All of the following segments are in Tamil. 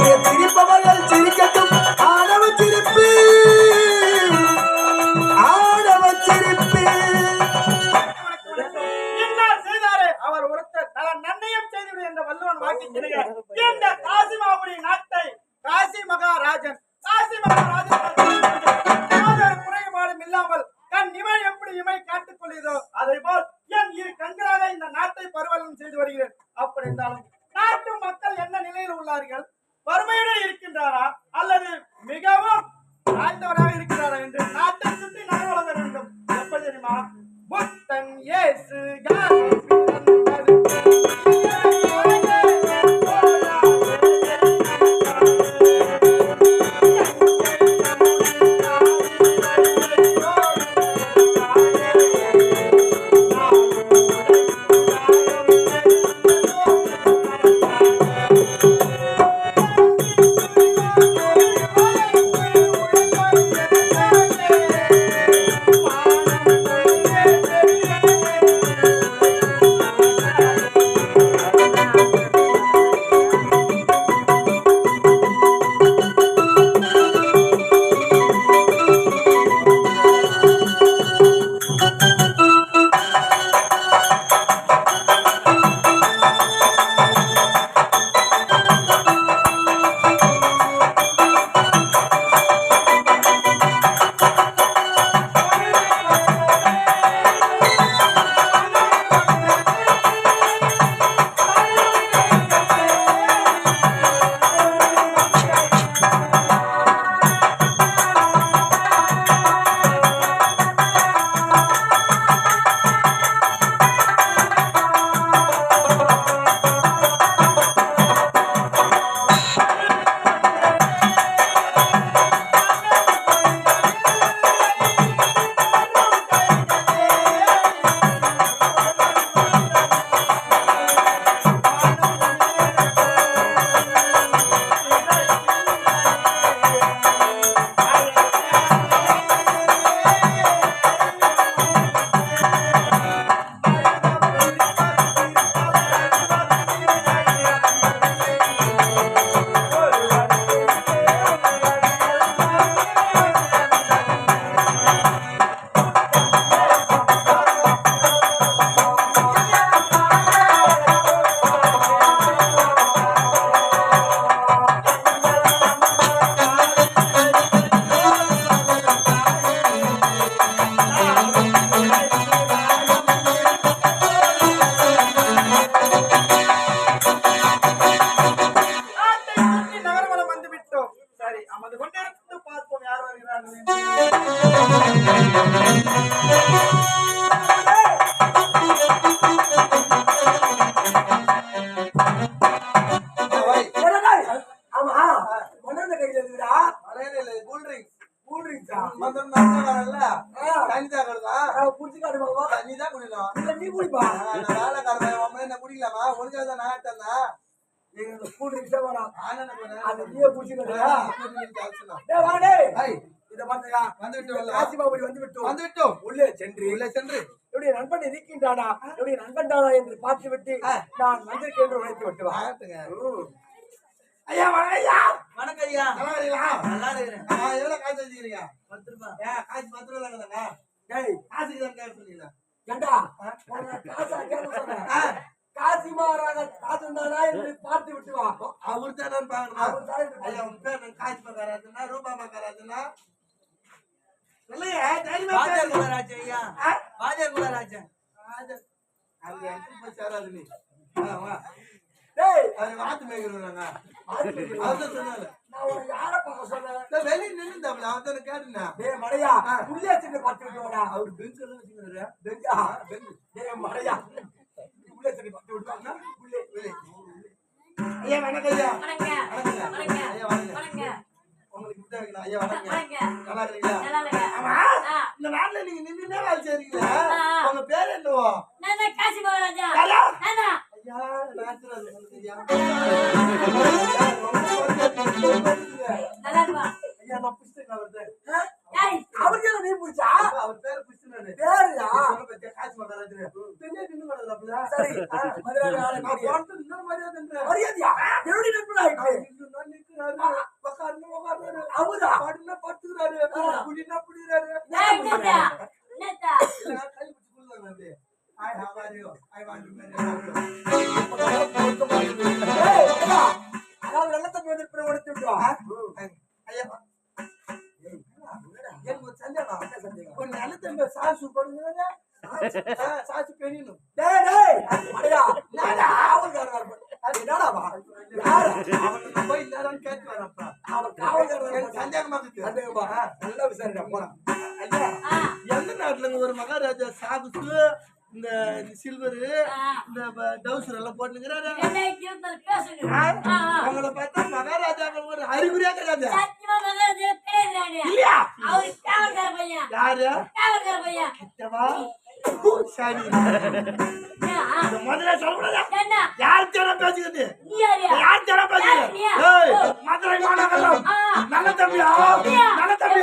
சிரிப்பவர்கள் சிரிக்கட்டும் ஆணவ சிரிப்பு ஆணவ சிரிப்பு. என்ன செய்தாரே அவர் ஒருத்தர் தல நன்னயம் செய்து என்ற வள்ளுவன் வாக்கி இந்த காசிமாபுரி நாட்டை காசி மகாராஜன் குறைபாடும் இல்லாமல் தன் இமை எப்படி இமை காத்துக் கொள்கிறதோ அதை போல் என் இரு கண்களாக இந்த நாட்டை பரிபாலனம் செய்து வருகிறேன். அப்படி இருந்தாலும் நாட்டு மக்கள் என்ன நிலையில் உள்ளார்கள்? வறுமையுடன் இருக்கின்றாரா அல்லது மிகவும் வாழ்ந்தவராக இருக்கிறாரா என்று நாட்டை சுற்றி நகை வழங்க வேண்டும். எப்படி தெரியுமா? புத்தன் இயேசு நண்பன் இருக்கின்றானா என்னுடைய நண்பன் தானா என்று பார்த்துவிட்டு நான் மந்திரிக்கு என்று உழைத்து விட்டு ஐயா வணக்கம் ஐயா. நல்லா இருக்கிறேன். எவ்வளவு காசு வச்சுக்கிறீங்க? 10 ரூபாய். காசு 10 ரூபாய் தானே? காசுக்கு தான் கேட்க சொன்னீங்களா? ஏண்டா காசா கேட்க சொன்னேன். காசி மாறாத காசு தானா என்று பார்த்து விட்டு வா. அவர் தான் பாக்கணும். ஐயா உங்க பேர் காசி மகாராஜனா ரூபா மகாராஜனா? இல்லையே தைரியமா பாஜர் குலராஜ் ஐயா. பாஜர் குலராஜ். அங்க எங்க போய் சேராது நீ. வா. டேய் அது வாத்து மேய்க்கிறவங்க. அது சொன்னால. நான் யார பார்க்க சொன்னேன்? வெளிய நின்னுதாப்ல அவன கேட்டனா. டேய் மடையா புள்ளியா சின்ன பார்த்து விடுவாடா. அவர் பெஞ்ச் எல்லாம் வச்சிருக்காரு. பெஞ்சா பெஞ்ச். டேய் மடையா. புள்ளியா சின்ன பார்த்து விடுவாங்க. புள்ளி வெளிய. ஐயா வணக்கம் ஐயா. வணக்கம். ஐயா வணக்கம். உங்களுக்கு கிட்ட வைக்கணும். ஐயா வணக்கம். நல்லா இருக்கீங்களா? நல்லா இருக்கேன். ஆமா. இந்த நாள்ல நீங்க நின்னுனே வேலை செய்றீங்களா? உங்க பேர் என்னவோ? நானே காசி மகாராஜா. நானா? ஐயா நாச்சுரல் சொல்லுங்க. நல்லா இருப்பா. ஐயா நான் புடிச்சேன் அவர்ட்ட. ஏய் அவருக்கு நீ புடிச்சா? அவர் பேர் புடிச்சேனே. பேருயா? சொல்ல பத்தியா காசி மகாராஜா. தென்னே நின்னு வரலப்பல. சரி. மதுரை ஆளு நான் போறது இன்னொரு மரியாதை என்ன? மரியாதையா? எப்படி நின்னு ஆயிட்டு? நான் நிக்கிறேன். அவுதா படுனா படுத்துறாரு புடினா புடிறாரு என்னடா என்னடா கை பிடிச்சு குள்ளாங்க அப்படியே I how are you? I want to marry you. ஏய் அடா அதாவது நல்ல தம்பி வந்து இப்ப ஓடிட்டு விட்டோம் ஐயா எனக்கு ஒரு சந்தேகம் என்ன சந்தேகம் ஒரு நல்ல தம்பி சாசு போடுங்க சாசு பெரியணும் டேய் டேய் அடடா என்னடா காவல்காரனா அது என்னடா வா யார் அவன் போய் நேரம் கேட்டு வரப்பா அவன் காவல்காரனா சந்தேகமா இருக்கு சந்தேகமா நல்ல விசாரிடா போடா ஐயா எந்த நாட்டுல ஒரு மகாராஜா சாகுசு இந்த சில்வர் இந்த டவுசர் எல்லாம் போட்டுக்கிறாரு என்ன கேட்டல் பேசுங்க அவங்கள பார்த்தா மகாராஜாக்கள் ஒரு அறிகுறியா கிடையாது சத்தியமா மகாராஜா பேர்றானே இல்லையா அவர் காவல்கார பையன் யாரு காவல்கார பையன் கிட்டவா சரி ஆ இந்த முதல்ல சொல்லக்கூடாதா என்ன யார் தேட பேசுகிறது நீ யாரு யார் தேட பேசுகிறது ஏய் மதுரை மாநகரம் நல்ல தம்பியா நல்ல தம்பி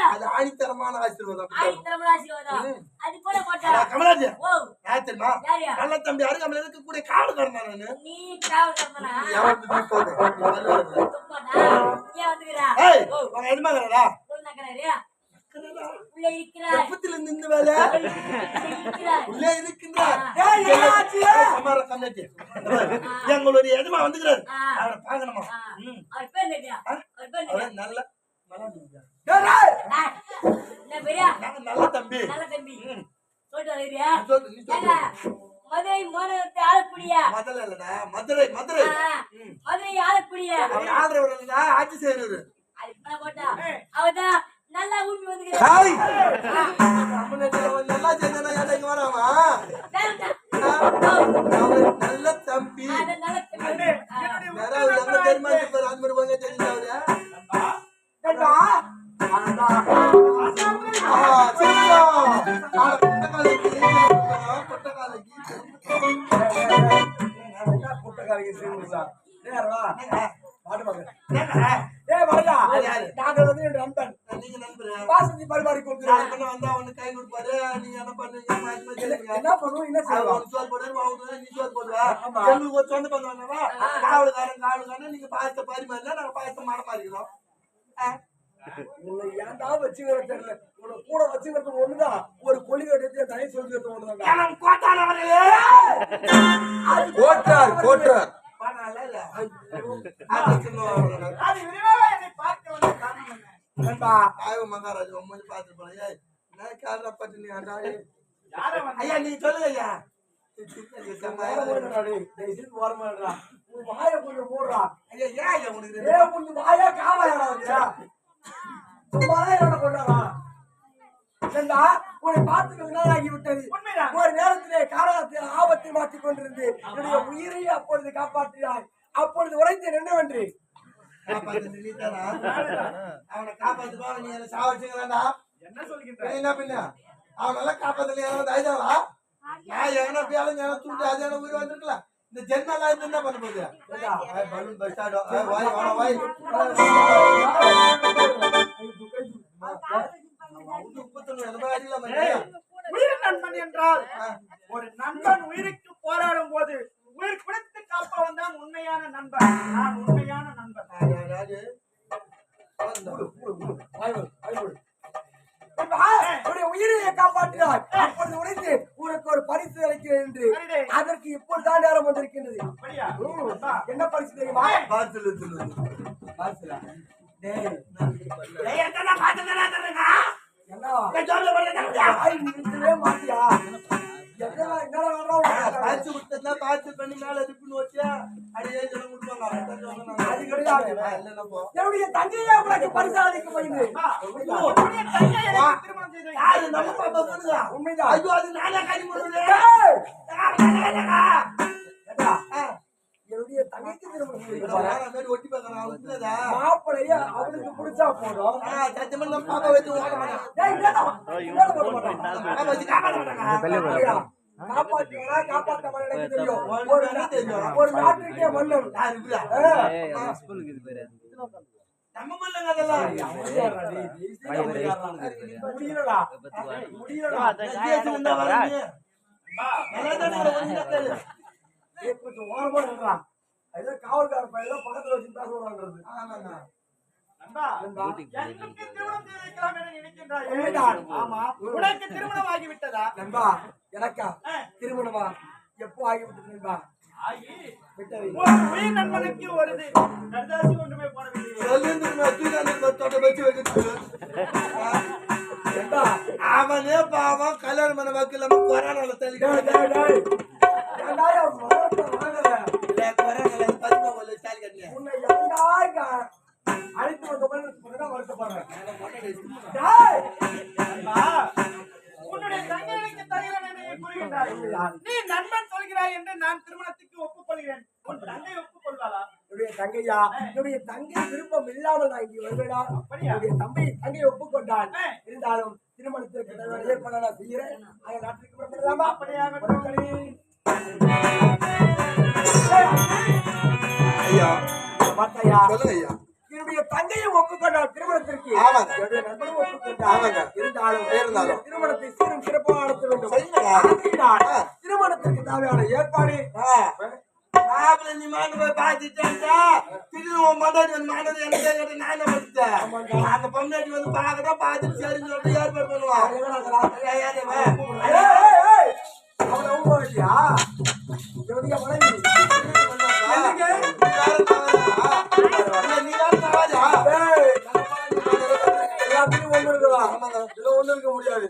அது ஆணித்தரமான ஆசீர்வாதம் கமலாஜி யார் தெரியுமா நல்ல தம்பி அருகாமல் இருக்கக்கூடிய காவல்காரன் நானு ஏய் உங்க எதுமாங்கடா எப்பத்துல இருந்து இந்த வேலை உள்ளே இருக்கின்றார் சமார கம்மியாச்சு எங்களுடைய எதுமா வந்துக்கிறாரு அவரை பாக்கணுமா நல்ல நல்ல தம்பி சொல்லு நீ சொல்லு மதுரை மாநகரத்தை ஆளக்கூடிய முதல்ல இல்லடா மதுரை மதுரை மதுரை ஆளக்கூடிய அவர் ஆதரவு இல்லடா ஆட்சி செய்யறது அவதான் நல்லா ஊட்டி வந்து நல்லா செஞ்சா இங்க வராமா நல்ல தம்பி வேற நல்ல தெரியுமா இருப்பாரு அந்த மாதிரி போங்க தெரிஞ்சவரு பரிமாறி கொடுத்துருவாங்க வந்தா ஒண்ணு கை கொடுப்பாரு நீங்க என்ன பண்ணுவீங்க என்ன பண்ணுவோம் என்ன செய்வோம் சோறு போடுவாரு நீ சோறு போடுவா எங்களுக்கு ஒரு சொந்த பந்தம் வந்தவா காவலுக்காரன் நீங்க பாயசத்தை பரிமாறினா நாங்க பாயசத்தை மரமாறிக்கிறோம் உங்களை ஏன்டா வச்சுக்கிற தெரியல உங்களை கூட வச்சுக்கிறது ஒண்ணுதான் ஒரு கொள்கை எடுத்து தனி சொல்லிக்கிறது ஒண்ணுதான் கோட்டார் கோட்டார் மகாராஜ் பாத்து போன ஐயா நீ சொல்லுங்க ஐயா வாய கொஞ்சம் போடுறா ஐயா ஏன் உனக்கு கொஞ்சம் வாயா காவாயா கொண்டாடா உன்னை பார்த்து ஆகிவிட்டது ஒரு நேரத்திலே காரணத்தில் ஆபத்தை மாற்றிக் கொண்டிருந்து என்னுடைய உயிரை அப்பொழுது காப்பாற்றினாய் அப்பொழுது உழைத்தேன் என்னவென்று அவனை காப்பாத்துவா நீ என்ன சாவச்சுங்களா என்ன சொல்கின்ற என்ன பின்ன அவன் நல்லா காப்பாத்தல தைரியவா நான் எவனா பேலும் என தூண்டி அது என்ன உயிர் வந்திருக்கலாம் இந்த ஜென்மெல்லாம் இருந்து என்ன பண்ண போகுது பலூன் பஸ் வாய் வாய் உயிர் நண்பன் என்றால் ஒரு நண்பன் உயிருக்கு போராடும் போது உயிர் கொடுத்து காப்பவன் தான் உண்மையான நண்பன் நான் உண்மையான நண்பன் உயிரை காப்பாற்றினார் அப்பொழுது உடைத்து உனக்கு ஒரு பரிசு அளிக்கிறேன் என்று அதற்கு இப்பொழுதுதான் நேரம் வந்திருக்கின்றது என்ன பரிசு தெரியுமா மாட்டியா பாத்து பண்ணி மேல இருக்குன்னு வச்சா அடியே ஜனம் கொடுப்பாங்க அது கிடையாது என்னுடைய தங்கையா உனக்கு பரிசு அளிக்க போயிது யாரு நம்ம பாப்பா பண்ணுங்க உண்மைதான் ஐயோ அது நானே காரி பண்ணுறேன் என்னுடைய தங்கைக்கு திருமணம் ஒட்டி பார்க்கறான் மாப்பிளைய அவளுக்கு பிடிச்சா போதும் சத்தியமா நம்ம பாப்பா வச்சு ஓட மாட்டாங்க காப்பாற்ற தெரியும் ஒரு நாட்டுக்கே மன்னன் நம்ம மல்லங்க அதெல்லாம் முடியலடா கொஞ்சம் ஓரமா நின்றான். ஏதோ காவல்கார பையன் பக்கத்துல வச்சு பேச விடான்றது. நண்பா, எனக்கு திருமணம் செய்து வைக்கலாம் என நினைக்கின்றாய். உண்மைதான். ஆமா, உனக்கு திருமணம் ஆகிவிட்டதா? நண்பா எனக்கா திருமணமா எப்போ ஆகிவிட்டது நண்பா? ஆகி விட்டது. ஒரு உயிர் நண்பனுக்கு வருது. கடுதாசி ஒன்றுமே போடவில்லை. நண்பா அவனே பாவம் கல்யாணம் பண்ண வக்கீல் கொரோனால தள்ளி டேய், டேய், டேய். ஏன்டா என் முகத்தை வாங்குற? கொரோனால பதிமா போல தாலி கட்டினேன் உன்னை எவன்டா இங்க அழைத்து வந்த மாதிரி இப்பதான் வருத்தப்படுறேன். டேய், நண்பா, உன்னுடைய தங்கைக்கு தருகிறேன் என்று கூறுகின்றாய். நீ நண்பன் சொல்கிறாய் என்று நான் திருமணத்துக்கு ஒப்புக்கொள்கிறேன். உன் தங்கை ஒப்புக்கொள்வாளா? என்னுடைய தங்கையா, என்னுடைய தங்கை விருப்பம் இல்லாமல் நான் இங்கே வருவேடா. என்னுடைய தங்கையை ஒப்புக்கொண்டான். இருந்தாலும் திருமணத்திற்கு தேவையான ஏற்பாடு நான் செய்கிறேன். அதை நாட்டுக்கு புறப்படலாமா? அப்படியாகட்டும். ஐயா பார்த்தாயா, சொல்லுங்க ஐயா என்னுடைய தங்கையை ஒப்புக்கொண்டான் திருமணத்திற்கு. ஆமாங்க. என்னுடைய நண்பனும் ஒப்புக்கொண்டான். ஆமாங்க. இருந்தாலும் இருந்தாலும். திருமணத்தை சீரும் சிறப்பாக நடத்த வேண்டும். செய்யுங்க. ஆகையினால் திருமணத்திற்கு தேவையான ஏற்பாடு மாப்பிள்ள நீ மாண்டு போய் பாத்துட்டா திடீர்னு உன் மண்டாடி வந்து மாண்டது எனக்கு கேட்கறது நானே படிச்சேன் அந்த பொண்ணாடி வந்து பாக்கதா பாத்துட்டு சரின்னு சொல்லிட்டு ஏற்பாடு பண்ணுவான் அவனை ஊழியா என்னுடைய மனைவி நீ தான் சவாஜா ஏய், எல்லாத்தையும் ஒண்ணு இருக்கலாம். இதுல ஒண்ணு இருக்க முடியாது.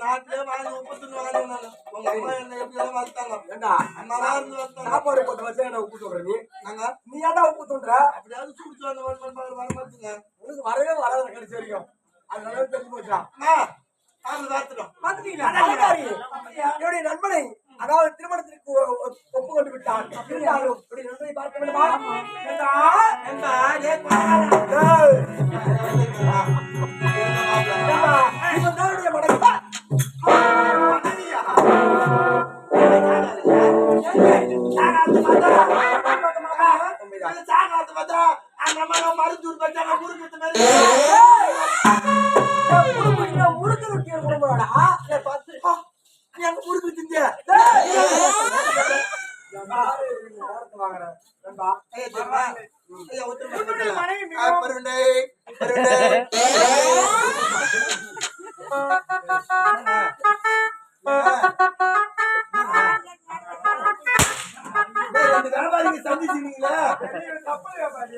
நாட்டிலே வாங்கி முப்பத்தி வாங்க உங்க அம்மா என்ன எப்படி எல்லாம் வளர்த்தாங்க ஏண்டா அம்மா தான் இருந்து வளர்த்தாங்க சாப்பாடு போட்டு வச்சா என்ன உப்பு சொல்ற நீ? நாங்க நீ ஏன்டா உப்பு தூண்டுற? அப்படியாவது சூடு வர மாட்டீங்க உனக்கு வரவே வராத கடைசி வரைக்கும். அது நல்லா தெரிஞ்சு போச்சா? வார்த்துட்டோம் பாத்துட்டீங்களா? அலங்காரி, என்னுடைய நண்பனை அதாவது திருமணத்திற்கு ஒப்புக்கொண்டு விட்டான். இருந்தாலும் என்னுடைய நண்பனை பார்க்க வேண்டுமா? ஏண்டா? ஏண்டா ஏய், ஏண்டா? இவன் தான் என்னுடைய மனைவி. முறுக்கு ரொட்டியை கொடுங்கடா. முறுக்கு திங்க வாங்குறேன் நண்பா. உன்னுடைய மனைவி மிகவும் வியாபாரிங்க சந்திச்சிருக்கீங்களா கப்பல் வியாபாரி.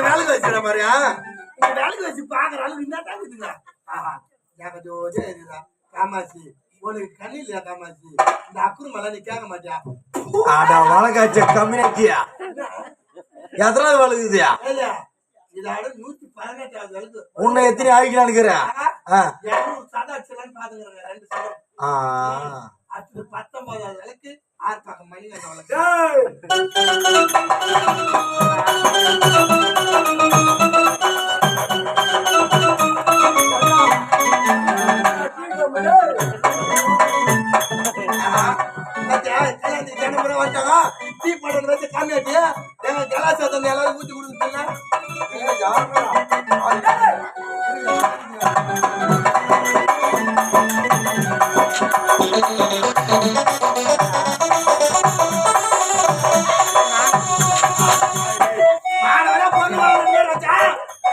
வேலைக்கு வச்சுற மாதிரியா இந்த வேலைக்கு வச்சு பாக்குற அளவுக்கு என்ன தாக்குதுங்க காமாட்சி உனக்கு கண்ணு இல்லையா காமாட்சி இந்த அக்குரு மேல நீ கேட்க மாட்டியா வழக்காச்ச கம்மியாச்சியா எத்தனாவது வழக்குதியா இல்லையா இதோட 118வது வழக்கு உன்னை எத்தனை ஆகிக்கலான்னு 200 சதம் அடிச்சலான்னு பாத்துக்கிறேங்க 2 சதம் அடுத்து 19வது வழக்கு 6 பக்கம் மணிகண்ட வழக்கு ஜனமுறை வந்துட்டாங்க டீ பண்றது வச்சு காமியாட்டி எங்க கலாச்சாரத்தை எல்லாரும் ஊத்தி கொடுக்குறீங்க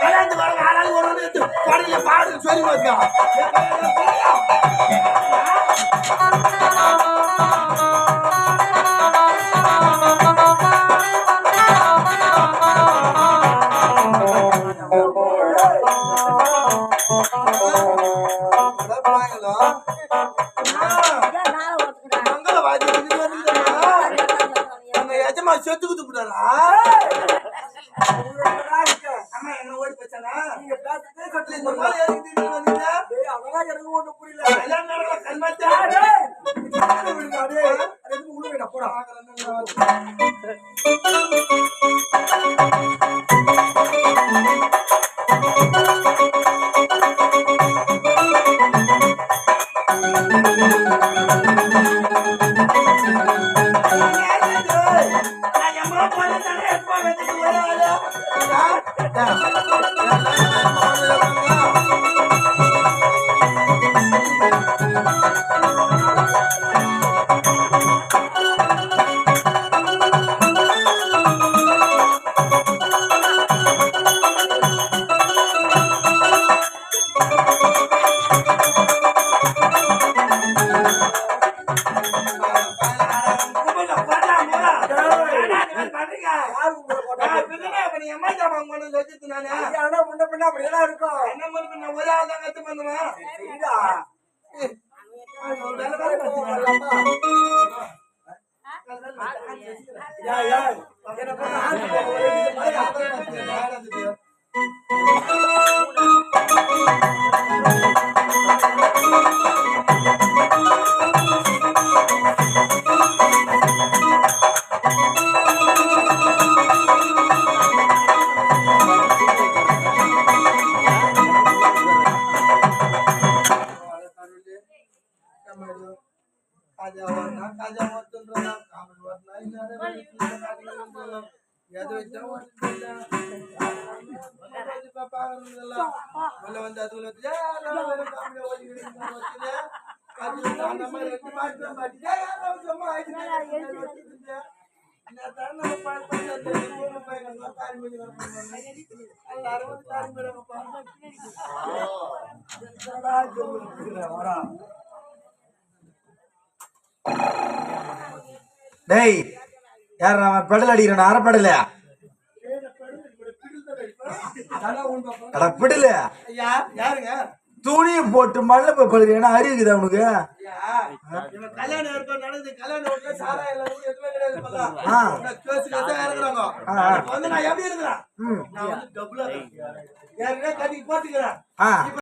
கல்யாணத்துக்கு வர ஆளாலும் ஒரு பாடு சொல்லி வச்சுக்கா மங்கள வாத்தியம் அந்த எஜமா செத்து குத்துட்டாரா அம்மா என்ன ஓடி போச்சானா நீங்க பேசுறதே கட்டல இந்த மாதிரி எதுக்கு திடீர்னு வந்தீங்க டேய் அதெல்லாம் எனக்கு ஒண்ணும் புரியல கல்யாணம் நடக்கல கல்மாச்சா விடுங்க டேய் அது எதுக்கு உள்ள வேடா போடா ஆனா முன்ன பின்ன அப்படியெல்லாம் இருக்கும் ஒரே ஆள் தான் கத்து பண்ணுவேன் சரிடா ஏய் ஏய் என்ன பண்ண ஆச்சு ஒரே இது டேய் யார் அவன் பெடல் அடிக்கிறான் அரை பெடலையா அட பிடல ஐயா யாருங்க துணியை போட்டு மண்ண போய் படுக்கிறேன்னா அறியுக்குதா உனக்கு இவன் கல்யாணம் ஏற்பாடு நடந்து கல்யாணம் வீட்டுல சாரா எல்லாம் எதுவுமே கிடையாது வந்து நான் எப்படி இருக்கிறேன் நான் வந்து டபுளா யாருன்னா கட்டி போட்டுக்கிறேன்